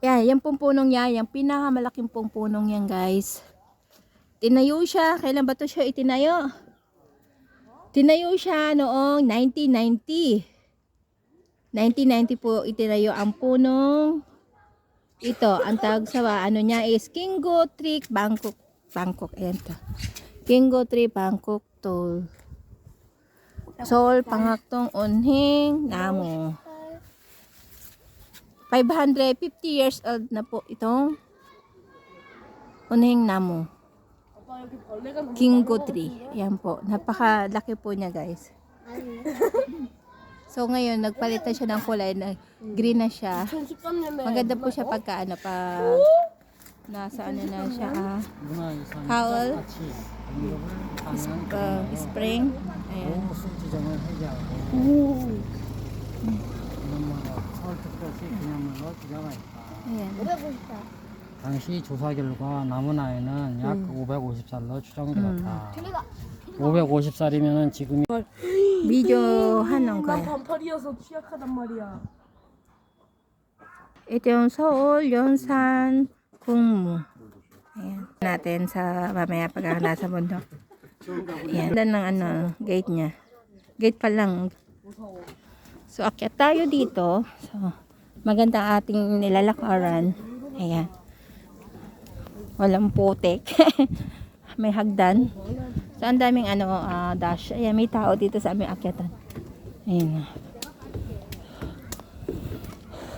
Yan, yung pong punong yan, yung pinakamalaking pong punong yan, guys. Tinayo siya. Kailan ba to siya itinayo? Tinayo siya noong 1990. 1990 po itinayo ang punong ito. Ang tawag sa ano niya is Kingo Tree Bangkok. Bangkok, ayan to. Kingo Tree Bangkok Tol. Sol Pangaktong Unhing Namo. 550 years old na po itong Unhing Namo. Kingo Tree. Ayan po. Napakalaki po niya, guys. So ngayon nagpalit na siya ng kulay na green na siya. Maganda po siya pagka ano pa nasa ano na siya fall spring. Ayan. Ayan. 당시 조사 결과 남은 나이는 약 550살로 추정되었다. 550살이면은 지금이 비디오 하는 거야. 반팔이어서 취약하단 말이야. Ito yung Seoul Yonsan Gungmu. Ayan. Natin sa mamaya pag nasa bundok. Ayan. Ganda ng ano, gate niya. Gate pa lang. So, akyat tayo dito. So, maganda ating nilalakaran. Ayan. Walang putik. May hagdan. So, ang daming ano, dash. Ayan, may tao dito sa aming akyatan. Ayan.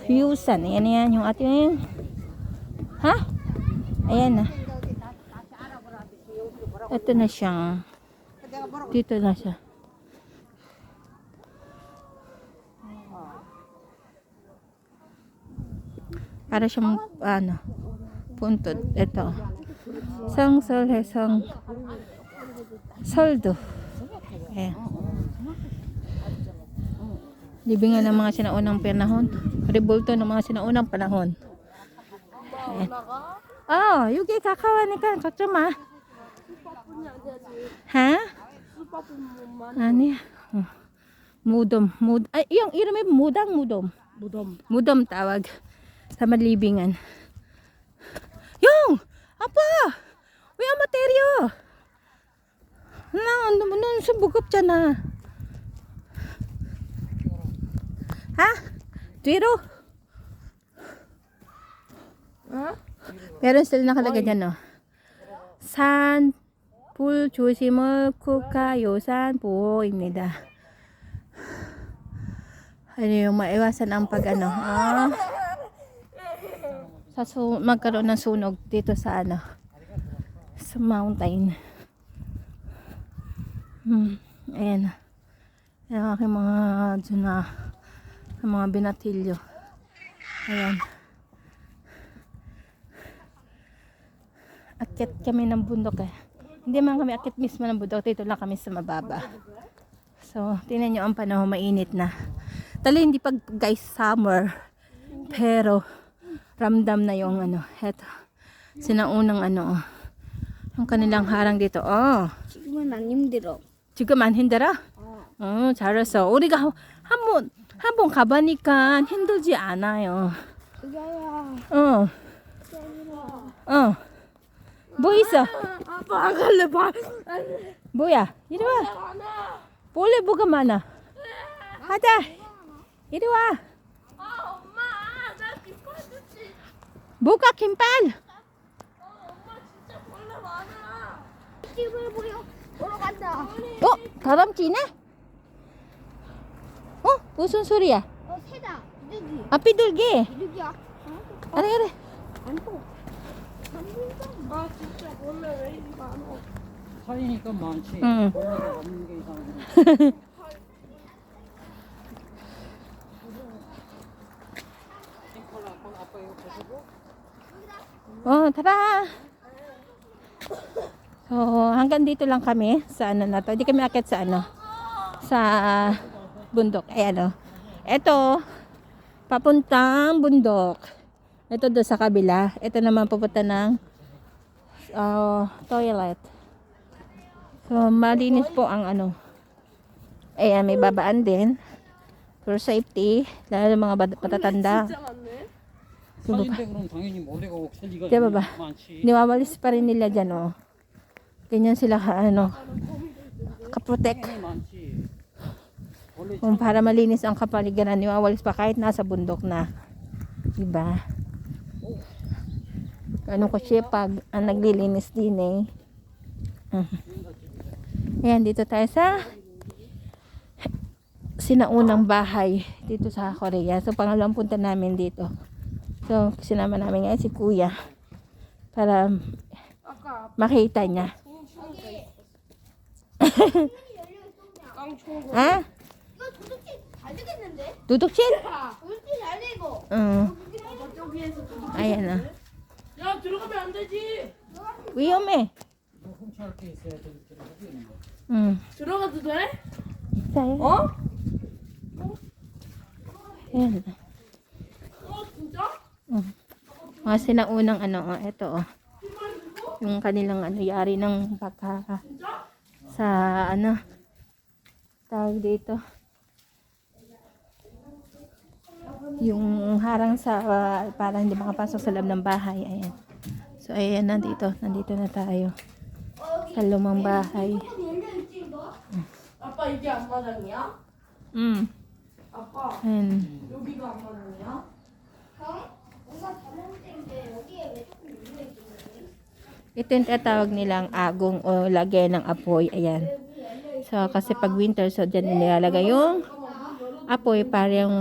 Yusan. Ayan yan, yung ating... Ha? Ayan na. Ito na siya. Dito na siya. Para siyang, ano, puntod. Ito. Sangsol, hesang, soldo. Ayan. Libingan ng mga sinaunang panahon. Rebulto ng mga sinaunang panahon. Ayan. Oh, 여기 가까우니까 걱정 마. Ha? 아니야. 무덤. Ay, yung i름이 무덤. 무덤 tawag sa malibingan. Yung! 아빠! 왜 엄마 때려? 넌 무겁잖아. Ha? 뒤로? Meron sila nakalagay dyan, no? 산, 불 조심을 국가유산 보호입니다. Ano yung maiwasan ang pag ano, magkaroon ng sunog dito sa ano, sa mountain. Ayan. Ayan aking mga mga binatilyo. Ayan. Akyat kami ng bundok eh. Hindi man kami akyat mismo ng bundok. Dito lang kami sa mababa. So, tingnan nyo ang panahon, mainit na. Tali hindi pa guys summer. Pero, ramdam na yung ano. Eto. Sinaunang ano. Yung kanilang harang dito. Oh. 지금은 안 힘들어. 지금 안 힘들어? 잘했어. 우리가 한번 가보니까 힘들지 않아요. 야야. 뭐 있어? 아빠 안 갈래 봐. 뭐야? 이리 와. 원래 뭐가 많아? 하자. 이리 와. 엄마 나 김밥 주지. 뭐가 김밥? 엄마 진짜 벌레 많아. 집을 보러 간다. 다람쥐네? 무슨 소리야? 새다. 비둘기. 비둘기. 비둘기야. 그래. 안 보. 아 진짜 벌레 왜 이리 많아? 살이니까 많지. 응. 벌레가 없는 게 이상해. Tara. So, hanggang dito lang kami sa ano na to. Hindi kami akit sa ano, sa bundok. Ayan o. Ito, papuntang bundok. Ito doon sa kabila. Ito naman papunta ng toilet. So, malinis po ang ano. Ayan, may babaan din. For safety. Lalo mga matatanda. 진짜 많네. 산인데 그럼 당연히 모래가 없을 리가 Diba ba? 많지. Niwawalis pa rin nila dyan, oh. Ganyan sila, kaprotect. 당연히 많지. 원래 Kung para malinis ang kapaligiran, niwawalis pa kahit nasa bundok na. Diba? Ganun ko siya pag naglilinis din eh. Ayan, dito tayo sa sinaunang bahay dito sa Korea. So, pangalawang punta namin dito. So, sinama namin ngayon si Kuya para makita niya. 깡총 Ha? 이거 도둑질 잘 되겠는데? Duduksin? 도둑질 잘 돼, 이거. Oo. Ayan na. 야, 들어가면 안 되지. Wiyome. 훔쳐갈 게 있어야 되기 때문에. 들어가도 돼? Tayo. 어? Ayan. 진짜? Mga sinaunang ito yung kanilang yari ng pagka sa tawag dito yung harang sa para hindi makapasok sa loob ng bahay. Ayan. So ayan, nandito na tayo sa lumang bahay. 아빠 이게 앞마당이야? 아빠 Ayan. 여기가 앞마당이야? 뭔가 잘못된 게 여기에 왜 자꾸 물려있는 거지? Ito yung tatawag nilang agong o lagay ng apoy. Ayan. So, kasi pag winter, so dyan nilalagay yung apoy para yung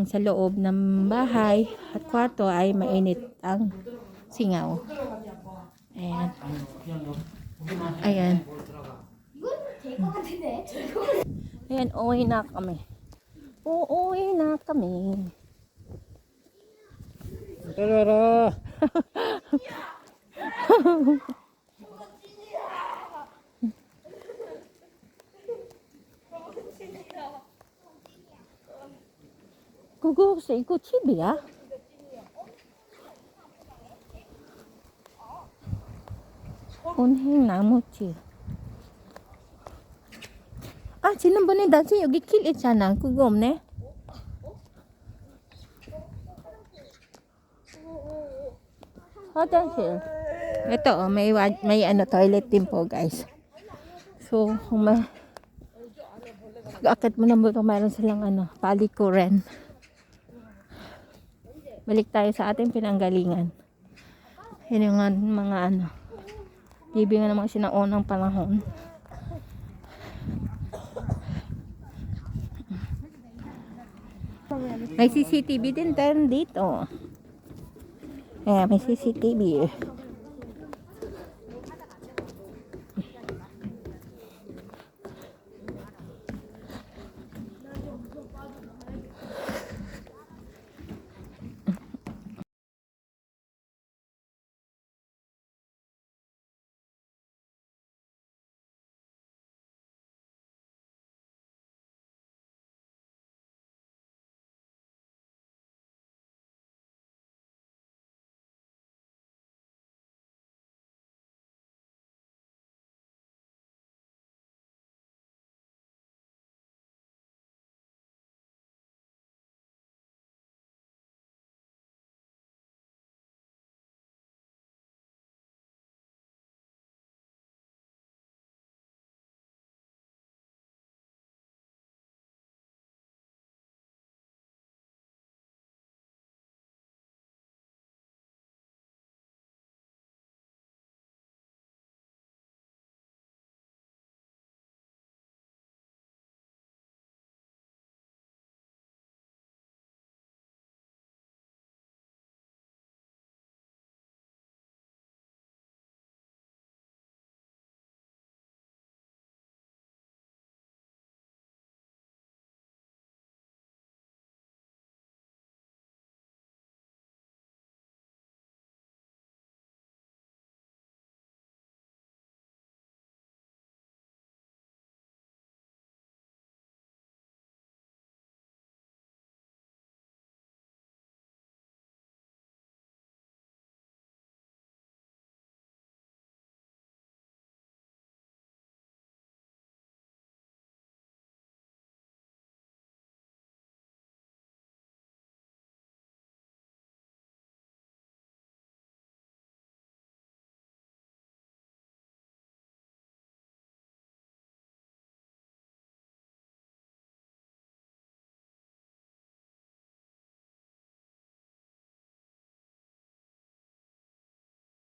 sa loob ng bahay at kwarto ay mainit ang singaw. Ayan. Ayan. 이건 될 것 같은데? Ayan, uuwi na kami. Uuwi na kami. 따라라. 그거 혹시 이거 집이야? 온행 나무집. 아, 지난번에 다시 여기 길 있잖아. 그거 없네? 화장실. Ito, may toilet din po, guys. So, kung akit mo na mo ito, mayroon silang palikuren. Balik tayo sa ating pinanggalingan. Yan yung mga libingan ng mga sinaunang panahon. May CCTV din tayo dito. Ayan, may CCTV.